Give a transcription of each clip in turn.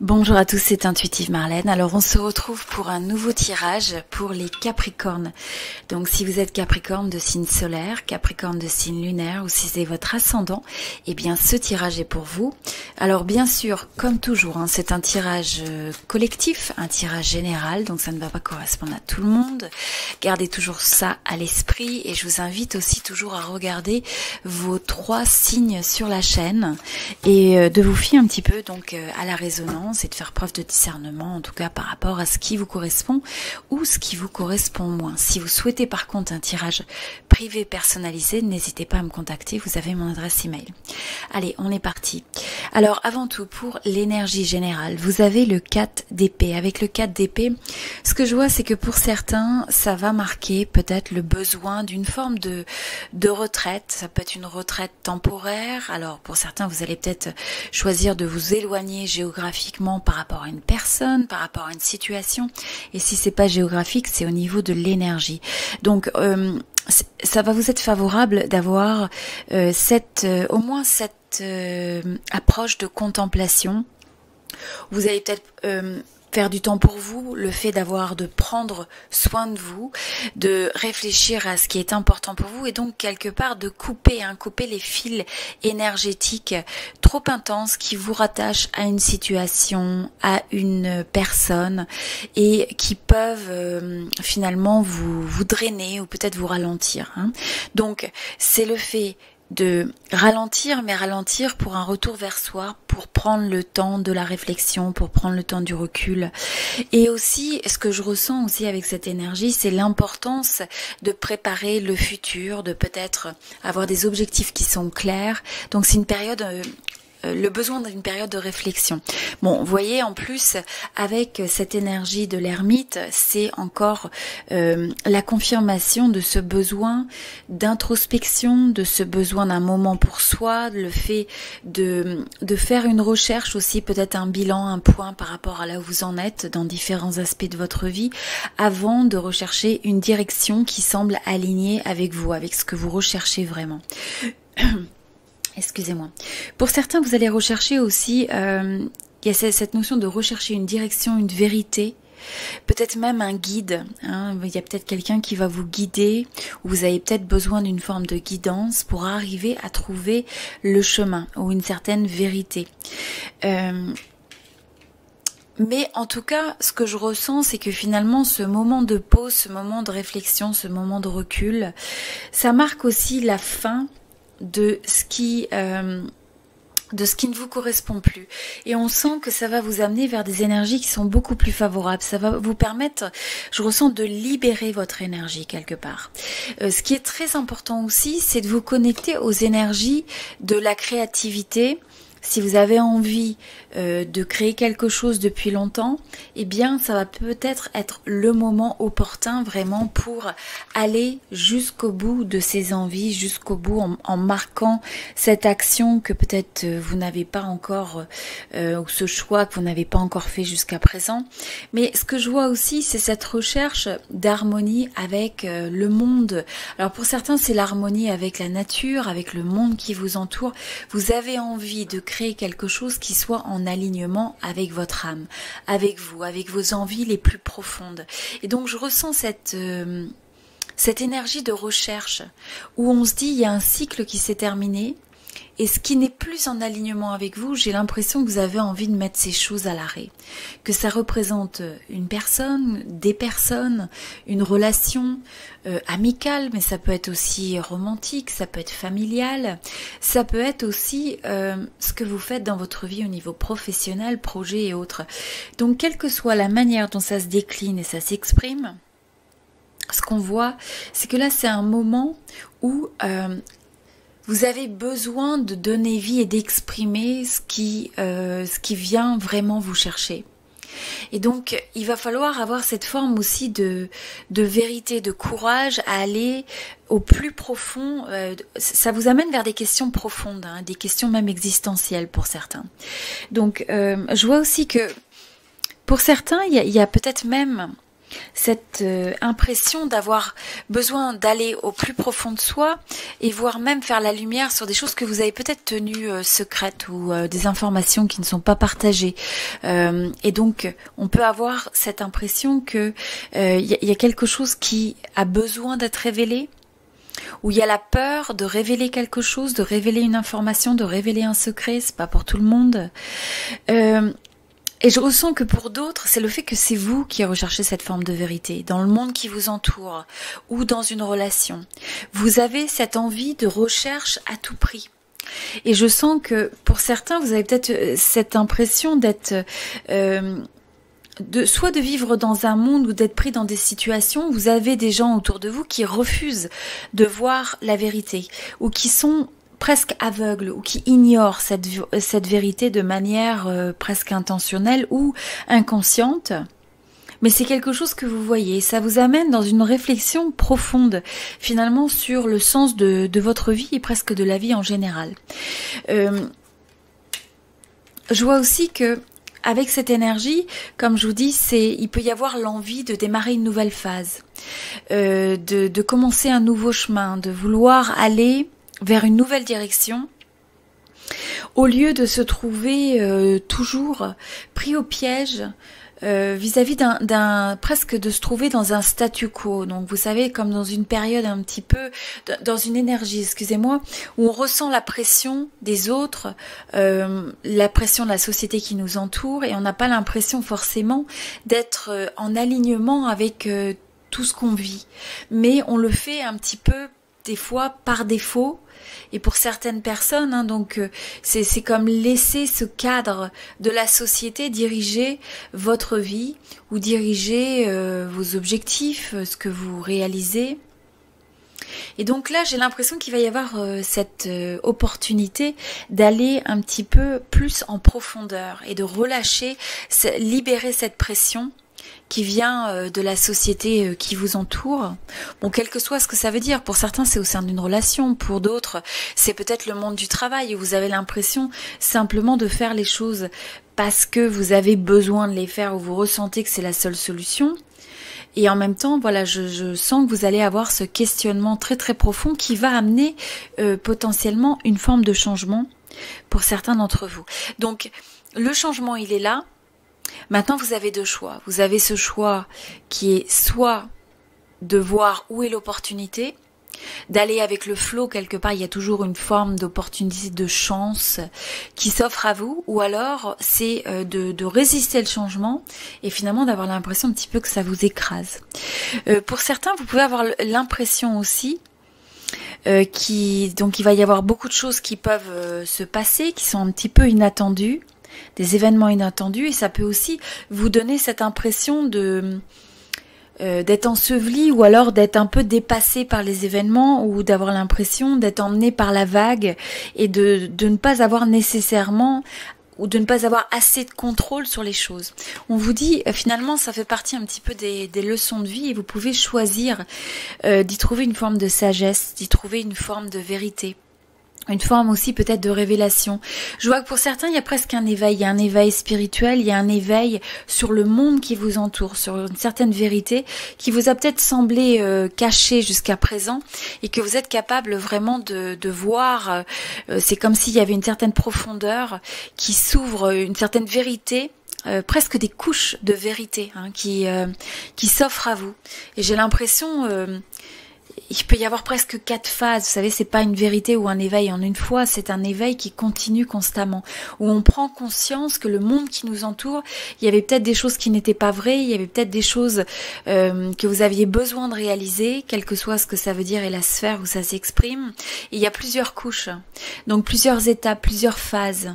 Bonjour à tous, c'est Intuitive Marlène. Alors on se retrouve pour un nouveau tirage pour les Capricornes. Donc si vous êtes Capricorne de signe solaire, Capricorne de signe lunaire ou si c'est votre ascendant, eh bien ce tirage est pour vous. Alors bien sûr, comme toujours, c'est un tirage collectif, un tirage général, donc ça ne va pas correspondre à tout le monde. Gardez toujours ça à l'esprit et je vous invite aussi toujours à regarder vos 3 signes sur la chaîne et de vous fier un petit peu donc à la résonance et de faire preuve de discernement, en tout cas par rapport à ce qui vous correspond ou ce qui vous correspond moins. Si vous souhaitez par contre un tirage privé personnalisé, n'hésitez pas à me contacter, vous avez mon adresse email. Allez, on est parti. Alors avant tout, pour l'énergie générale, vous avez le 4 d'épée. Avec le 4 d'épée, ce que je vois, c'est que pour certains, ça va marquer peut-être le besoin d'une forme de retraite. Ça peut être une retraite temporaire. Alors pour certains, vous allez peut-être choisir de vous éloigner géographiquement par rapport à une personne, par rapport à une situation. Et si c'est pas géographique, c'est au niveau de l'énergie. Donc ça va vous être favorable d'avoir au moins cette approche de contemplation. Vous allez peut-être faire du temps pour vous, le fait de prendre soin de vous, de réfléchir à ce qui est important pour vous et donc quelque part de couper les fils énergétiques trop intenses qui vous rattachent à une situation, à une personne et qui peuvent finalement vous drainer ou peut-être vous ralentir. Donc c'est le fait de ralentir, mais ralentir pour un retour vers soi, pour prendre le temps de la réflexion, pour prendre le temps du recul. Et aussi, ce que je ressens aussi avec cette énergie, c'est l'importance de préparer le futur, de peut-être avoir des objectifs qui sont clairs. Donc c'est une période... le besoin d'une période de réflexion. Bon, vous voyez, en plus, avec cette énergie de l'ermite, c'est encore la confirmation de ce besoin d'introspection, de ce besoin d'un moment pour soi, le fait de faire une recherche aussi, peut-être un bilan, un point par rapport à là où vous en êtes dans différents aspects de votre vie, avant de rechercher une direction qui semble alignée avec vous, avec ce que vous recherchez vraiment. Excusez-moi. Pour certains, vous allez rechercher aussi, il y a cette notion de rechercher une direction, une vérité, peut-être même un guide. Il y a peut-être quelqu'un qui va vous guider, ou vous avez peut-être besoin d'une forme de guidance pour arriver à trouver le chemin ou une certaine vérité. Mais en tout cas, ce que je ressens, c'est que finalement, ce moment de pause, ce moment de réflexion, ce moment de recul, ça marque aussi la fin de ce qui ne vous correspond plus. Et on sent que ça va vous amener vers des énergies qui sont beaucoup plus favorables. Ça va vous permettre, je ressens, de libérer votre énergie quelque part. Ce qui est très important aussi, c'est de vous connecter aux énergies de la créativité. Si vous avez envie de créer quelque chose depuis longtemps, eh bien ça va peut-être être le moment opportun vraiment pour aller jusqu'au bout de ces envies, jusqu'au bout en marquant cette action que peut-être vous n'avez pas encore, ou ce choix que vous n'avez pas encore fait jusqu'à présent. Mais ce que je vois aussi, c'est cette recherche d'harmonie avec le monde. Alors pour certains, c'est l'harmonie avec la nature, avec le monde qui vous entoure. Vous avez envie de créer quelque chose qui soit en alignement avec votre âme, avec vous, avec vos envies les plus profondes. Et donc je ressens cette énergie de recherche où on se dit il y a un cycle qui s'est terminé et ce qui n'est plus en alignement avec vous, j'ai l'impression que vous avez envie de mettre ces choses à l'arrêt. Que ça représente une personne, des personnes, une relation amicale, mais ça peut être aussi romantique, ça peut être familial, ça peut être aussi ce que vous faites dans votre vie au niveau professionnel, projet et autres. Donc quelle que soit la manière dont ça se décline et ça s'exprime, ce qu'on voit, c'est que là c'est un moment où vous avez besoin de donner vie et d'exprimer ce qui vient vraiment vous chercher. Et donc, il va falloir avoir cette forme aussi de vérité, de courage à aller au plus profond. Ça vous amène vers des questions profondes, des questions même existentielles pour certains. Donc, je vois aussi que pour certains, il y a peut-être même cette impression d'avoir besoin d'aller au plus profond de soi et voire même faire la lumière sur des choses que vous avez peut-être tenues secrètes ou des informations qui ne sont pas partagées. Et donc, on peut avoir cette impression que y a quelque chose qui a besoin d'être révélé, où il y a la peur de révéler quelque chose, de révéler une information, de révéler un secret. C'est pas pour tout le monde. Et je ressens que pour d'autres, c'est le fait que c'est vous qui recherchez cette forme de vérité dans le monde qui vous entoure ou dans une relation. Vous avez cette envie de recherche à tout prix. Et je sens que pour certains, vous avez peut-être cette impression d'être... soit de vivre dans un monde ou d'être pris dans des situations où vous avez des gens autour de vous qui refusent de voir la vérité ou qui sont presque aveugles ou qui ignorent cette vérité de manière presque intentionnelle ou inconsciente. Mais c'est quelque chose que vous voyez, ça vous amène dans une réflexion profonde finalement sur le sens de votre vie et presque de la vie en général. Je vois aussi que avec cette énergie, comme je vous dis, il peut y avoir l'envie de démarrer une nouvelle phase, de commencer un nouveau chemin, de vouloir aller vers une nouvelle direction, au lieu de se trouver toujours pris au piège vis-à-vis presque de se trouver dans un statu quo. Donc vous savez, comme dans une période un petit peu, dans une énergie, excusez-moi, où on ressent la pression des autres, la pression de la société qui nous entoure, et on n'a pas l'impression forcément d'être en alignement avec tout ce qu'on vit. Mais on le fait un petit peu, des fois, par défaut. Et pour certaines personnes, donc c'est comme laisser ce cadre de la société diriger votre vie ou diriger vos objectifs, ce que vous réalisez. Et donc là, j'ai l'impression qu'il va y avoir cette opportunité d'aller un petit peu plus en profondeur et de relâcher, libérer cette pression qui vient de la société qui vous entoure. Bon, quel que soit ce que ça veut dire. Pour certains, c'est au sein d'une relation. Pour d'autres, c'est peut-être le monde du travail où vous avez l'impression simplement de faire les choses parce que vous avez besoin de les faire ou vous ressentez que c'est la seule solution. Et en même temps, voilà, je sens que vous allez avoir ce questionnement très très profond qui va amener potentiellement une forme de changement pour certains d'entre vous. Donc, le changement, il est là. Maintenant, vous avez deux choix. Vous avez ce choix qui est soit de voir où est l'opportunité, d'aller avec le flow quelque part, il y a toujours une forme d'opportunité, de chance qui s'offre à vous, ou alors c'est de résister au changement et finalement d'avoir l'impression un petit peu que ça vous écrase. Pour certains, vous pouvez avoir l'impression aussi donc il va y avoir beaucoup de choses qui peuvent se passer, qui sont un petit peu inattendues, des événements inattendus, et ça peut aussi vous donner cette impression d'être enseveli ou alors d'être un peu dépassé par les événements ou d'avoir l'impression d'être emmené par la vague et de ne pas avoir nécessairement ou de ne pas avoir assez de contrôle sur les choses. On vous dit, finalement, ça fait partie un petit peu des leçons de vie et vous pouvez choisir d'y trouver une forme de sagesse, d'y trouver une forme de vérité. Une forme aussi peut-être de révélation. Je vois que pour certains, il y a presque un éveil. Il y a un éveil spirituel, il y a un éveil sur le monde qui vous entoure, sur une certaine vérité qui vous a peut-être semblé cachée jusqu'à présent et que vous êtes capable vraiment de voir. C'est comme s'il y avait une certaine profondeur qui s'ouvre, une certaine vérité. Presque des couches de vérité qui s'offrent à vous. Et j'ai l'impression... il peut y avoir presque 4 phases, vous savez, c'est pas une vérité ou un éveil en une fois, c'est un éveil qui continue constamment, où on prend conscience que le monde qui nous entoure, il y avait peut-être des choses qui n'étaient pas vraies, il y avait peut-être des choses que vous aviez besoin de réaliser, quel que soit ce que ça veut dire et la sphère où ça s'exprime, et il y a plusieurs couches, donc plusieurs étapes, plusieurs phases.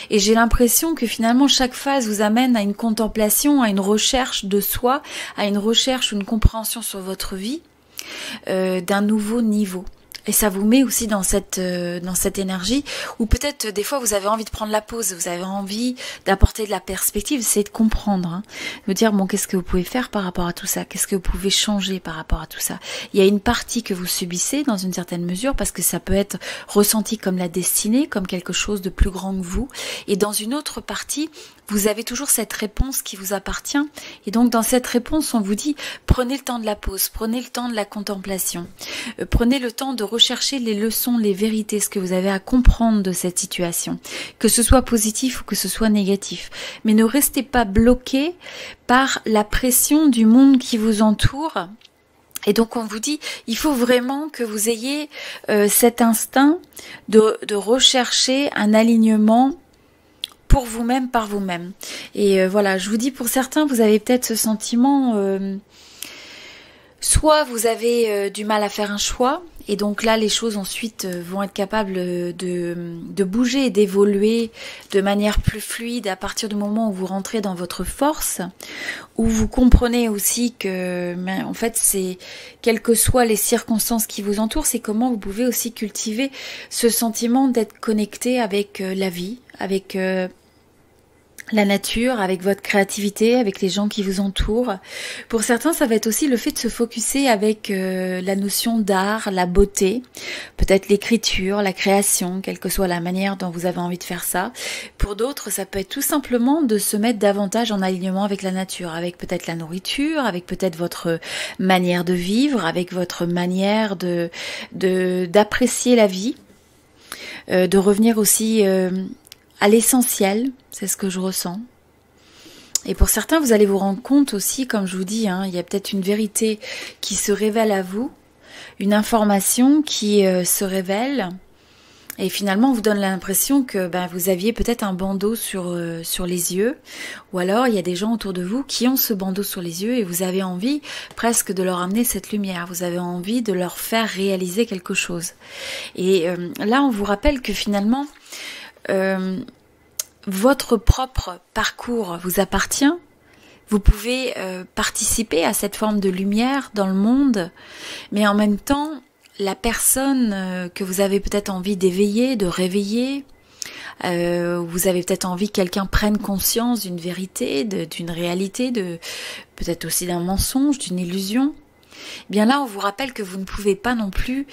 Et j'ai l'impression que finalement chaque phase vous amène à une contemplation, à une recherche de soi, à une recherche ou une compréhension sur votre vie, d'un nouveau niveau. Et ça vous met aussi dans cette énergie où peut-être des fois vous avez envie de prendre la pause, vous avez envie d'apporter de la perspective, c'est de comprendre, de dire bon, qu'est-ce que vous pouvez faire par rapport à tout ça, qu'est-ce que vous pouvez changer par rapport à tout ça. Il y a une partie que vous subissez dans une certaine mesure parce que ça peut être ressenti comme la destinée, comme quelque chose de plus grand que vous, et dans une autre partie vous avez toujours cette réponse qui vous appartient. Et donc dans cette réponse, on vous dit, prenez le temps de la pause, prenez le temps de la contemplation, prenez le temps de rechercher les leçons, les vérités, ce que vous avez à comprendre de cette situation, que ce soit positif ou que ce soit négatif. Mais ne restez pas bloqué par la pression du monde qui vous entoure. Et donc on vous dit, il faut vraiment que vous ayez cet instinct de rechercher un alignement pour vous-même, par vous-même. Et voilà, je vous dis, pour certains, vous avez peut-être ce sentiment, soit vous avez du mal à faire un choix, et donc là, les choses ensuite vont être capables de bouger et d'évoluer de manière plus fluide à partir du moment où vous rentrez dans votre force, où vous comprenez aussi que, en fait, c'est, quelles que soient les circonstances qui vous entourent, c'est comment vous pouvez aussi cultiver ce sentiment d'être connecté avec la vie, avec la nature, avec votre créativité, avec les gens qui vous entourent. Pour certains, ça va être aussi le fait de se focuser avec la notion d'art, la beauté, peut-être l'écriture, la création, quelle que soit la manière dont vous avez envie de faire ça. Pour d'autres, ça peut être tout simplement de se mettre davantage en alignement avec la nature, avec peut-être la nourriture, avec peut-être votre manière de vivre, avec votre manière d'apprécier la vie, de revenir aussi à l'essentiel, c'est ce que je ressens. Et pour certains, vous allez vous rendre compte aussi, comme je vous dis, il y a peut-être une vérité qui se révèle à vous, une information qui se révèle, et finalement vous donne l'impression que vous aviez peut-être un bandeau sur les yeux, ou alors il y a des gens autour de vous qui ont ce bandeau sur les yeux et vous avez envie presque de leur amener cette lumière, vous avez envie de leur faire réaliser quelque chose. Et là, on vous rappelle que finalement, votre propre parcours vous appartient. Vous pouvez participer à cette forme de lumière dans le monde, mais en même temps, la personne que vous avez peut-être envie d'éveiller, de réveiller, vous avez peut-être envie que quelqu'un prenne conscience d'une vérité, d'une réalité, peut-être aussi d'un mensonge, d'une illusion. Bien là, on vous rappelle que vous ne pouvez pas non plus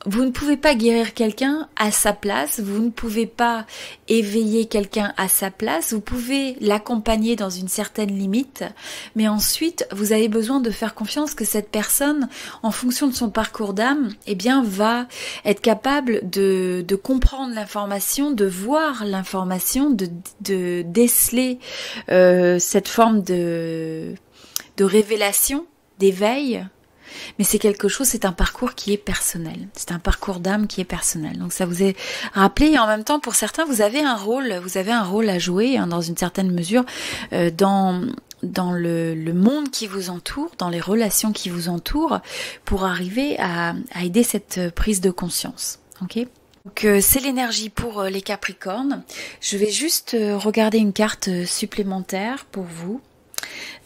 vous ne pouvez pas guérir quelqu'un à sa place, vous ne pouvez pas éveiller quelqu'un à sa place, vous pouvez l'accompagner dans une certaine limite, mais ensuite vous avez besoin de faire confiance que cette personne, en fonction de son parcours d'âme, va être capable de comprendre l'information, de voir l'information, de déceler cette forme de révélation, d'éveil. Mais c'est quelque chose, c'est un parcours qui est personnel. C'est un parcours d'âme qui est personnel. Donc ça vous est rappelé, et en même temps, pour certains, vous avez un rôle à jouer, dans une certaine mesure, dans le monde qui vous entoure, dans les relations qui vous entourent, pour arriver à aider cette prise de conscience. Ok ? Donc c'est l'énergie pour les Capricornes. Je vais juste regarder une carte supplémentaire pour vous.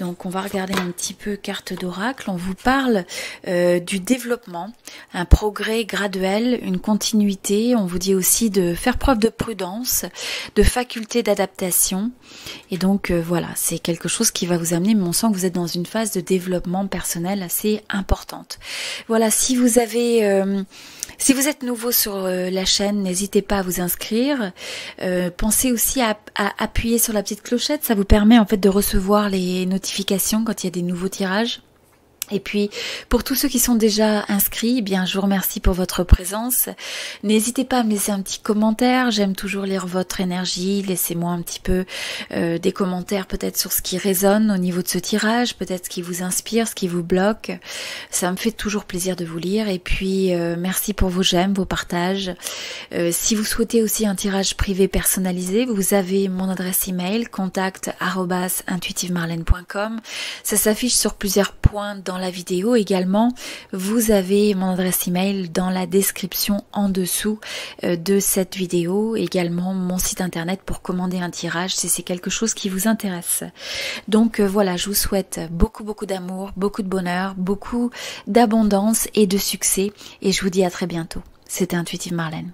Donc on va regarder un petit peu carte d'oracle. On vous parle du développement, un progrès graduel, une continuité. On vous dit aussi de faire preuve de prudence, de faculté d'adaptation. Et donc voilà, c'est quelque chose qui va vous amener, mais on sent que vous êtes dans une phase de développement personnel assez importante. Voilà, si vous êtes nouveau sur la chaîne, n'hésitez pas à vous inscrire. Pensez aussi à appuyer sur la petite clochette, ça vous permet en fait de recevoir les notifications quand il y a des nouveaux tirages. Et puis, pour tous ceux qui sont déjà inscrits, je vous remercie pour votre présence. N'hésitez pas à me laisser un petit commentaire. J'aime toujours lire votre énergie. Laissez-moi un petit peu des commentaires peut-être sur ce qui résonne au niveau de ce tirage, peut-être ce qui vous inspire, ce qui vous bloque. Ça me fait toujours plaisir de vous lire. Et puis, merci pour vos j'aime, vos partages. Si vous souhaitez aussi un tirage privé personnalisé, vous avez mon adresse email, contact@intuitivemarlène.com. Ça s'affiche sur plusieurs points dans la vidéo. Également, vous avez mon adresse email dans la description en dessous de cette vidéo. Également, mon site internet pour commander un tirage si c'est quelque chose qui vous intéresse. Donc voilà, je vous souhaite beaucoup d'amour, beaucoup de bonheur, beaucoup d'abondance et de succès. Et je vous dis à très bientôt. C'était Intuitive Marlène.